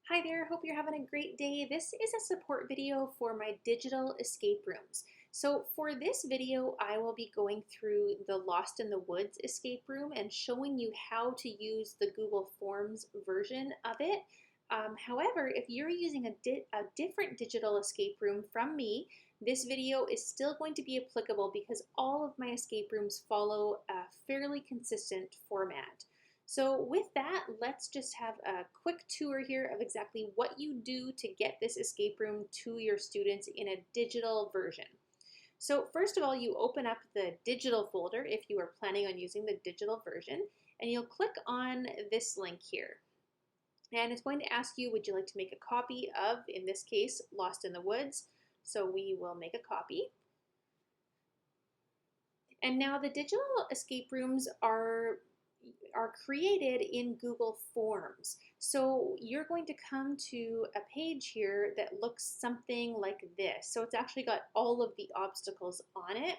Hi there, hope you're having a great day. This is a support video for my digital escape rooms. So for this video, I will be going through the Lost in the Woods escape room and showing you how to use the Google Forms version of it. However, if you're using a different digital escape room from me, this video is still going to be applicable because all of my escape rooms follow a fairly consistent format. So with that, let's just have a quick tour here of exactly what you do to get this escape room to your students in a digital version. So first of all, you open up the digital folder if you are planning on using the digital version, and you'll click on this link here. And it's going to ask you, would you like to make a copy of, in this case, Lost in the Woods? So we will make a copy. And now the digital escape rooms are created in Google Forms. So you're going to come to a page here that looks something like this. So it's actually got all of the obstacles on it.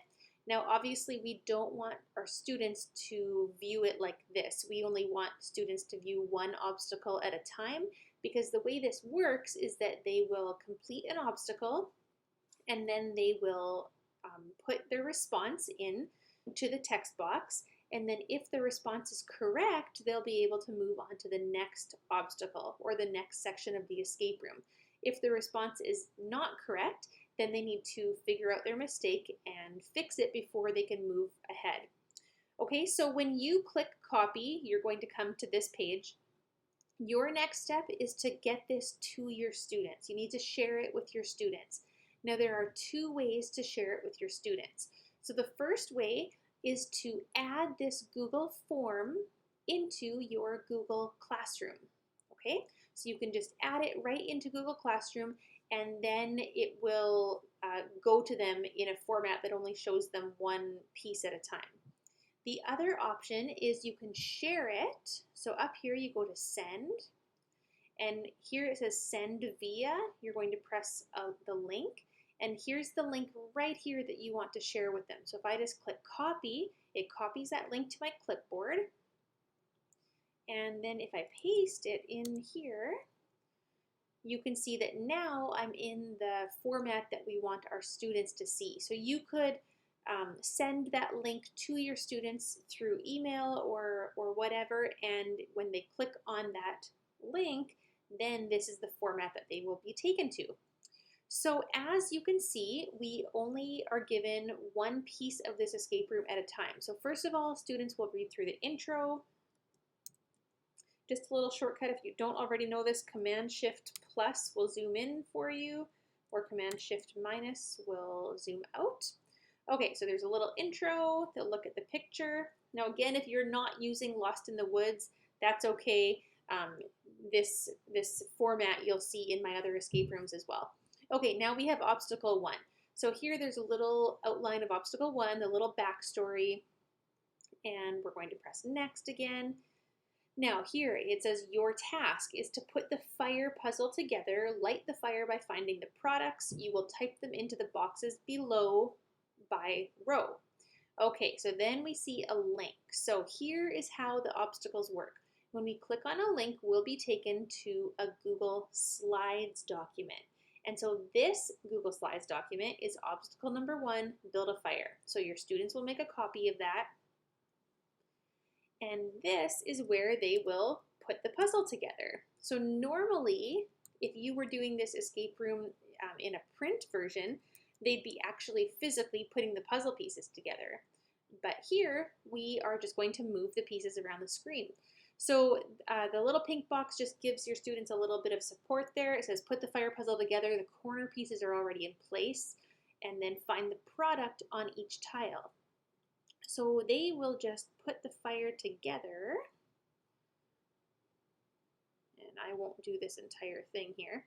Now, obviously, we don't want our students to view it like this. We only want students to view one obstacle at a time because the way this works is that they will complete an obstacle and then they will put their response in to the text box, and then if the response is correct, they'll be able to move on to the next obstacle or the next section of the escape room. If the response is not correct, then they need to figure out their mistake and fix it before they can move ahead. Okay, so when you click copy, you're going to come to this page. Your next step is to get this to your students. You need to share it with your students. Now, there are two ways to share it with your students. So the first way is to add this Google form into your Google Classroom. Okay, so you can just add it right into Google Classroom, and then it will go to them in a format that only shows them one piece at a time. The other option is you can share it. So up here you go to send, and here it says send via. You're going to press the link, and here's the link right here that you want to share with them. So if I just click copy, it copies that link to my clipboard. And then if I paste it in here, you can see that now I'm in the format that we want our students to see. So you could send that link to your students through email or whatever, and when they click on that link, then this is the format that they will be taken to. So as you can see, we only are given one piece of this escape room at a time. So first of all, students will read through the intro. Just a little shortcut, if you don't already know this, Command-Shift+ will zoom in for you, or Command-Shift- will zoom out. Okay, so there's a little intro. They'll look at the picture. Now again, if you're not using Lost in the Woods, that's okay. This format you'll see in my other escape rooms as well. Okay, now we have obstacle 1. So here there's a little outline of obstacle 1, the little backstory, and we're going to press next again. Now here it says your task is to put the fire puzzle together, light the fire by finding the products. You will type them into the boxes below by row. Okay, so then we see a link. So here is how the obstacles work. When we click on a link, we'll be taken to a Google Slides document. And so this Google Slides document is obstacle number 1, build a fire. So your students will make a copy of that. And this is where they will put the puzzle together. So normally, if you were doing this escape room in a print version, they'd be actually physically putting the puzzle pieces together. But here, we are just going to move the pieces around the screen. So the little pink box just gives your students a little bit of support there. It says put the fire puzzle together. The corner pieces are already in place. And then find the product on each tile. So they will just put the fire together. And I won't do this entire thing here.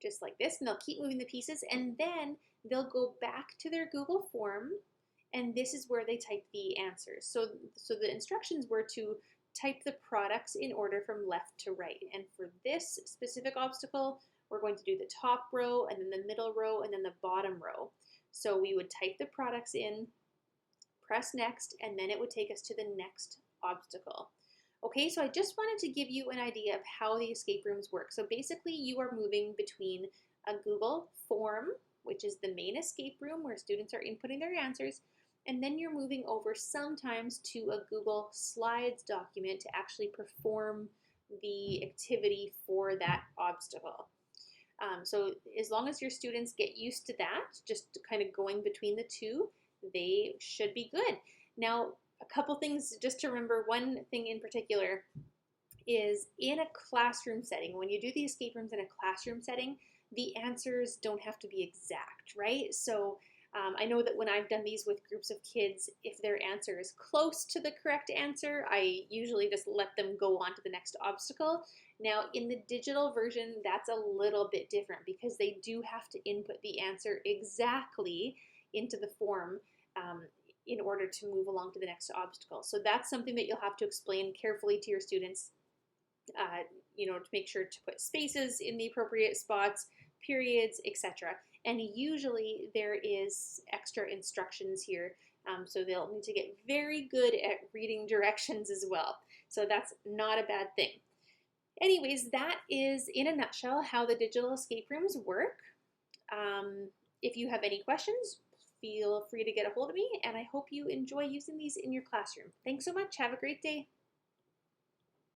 Just like this, and they'll keep moving the pieces, and then they'll go back to their Google form, and this is where they type the answers. So the instructions were to type the products in order from left to right. And for this specific obstacle, we're going to do the top row, and then the middle row, and then the bottom row. So we would type the products in, press next, and then it would take us to the next obstacle. Okay, so I just wanted to give you an idea of how the escape rooms work. So basically, you are moving between a Google form, which is the main escape room where students are inputting their answers, and then you're moving over sometimes to a Google Slides document to actually perform the activity for that obstacle. So as long as your students get used to that, just kind of going between the two, they should be good. Now, a couple things just to remember. One thing in particular is in a classroom setting, when you do the escape rooms in a classroom setting, the answers don't have to be exact, right? So I know that when I've done these with groups of kids, if their answer is close to the correct answer, I usually just let them go on to the next obstacle. Now, in the digital version, that's a little bit different because they do have to input the answer exactly into the form in order to move along to the next obstacle. So that's something that you'll have to explain carefully to your students, to make sure to put spaces in the appropriate spots, periods, etc. And usually there is extra instructions here, so they'll need to get very good at reading directions as well. So that's not a bad thing. Anyways, that is in a nutshell how the digital escape rooms work. If you have any questions, feel free to get a hold of me, and I hope you enjoy using these in your classroom. Thanks so much. Have a great day.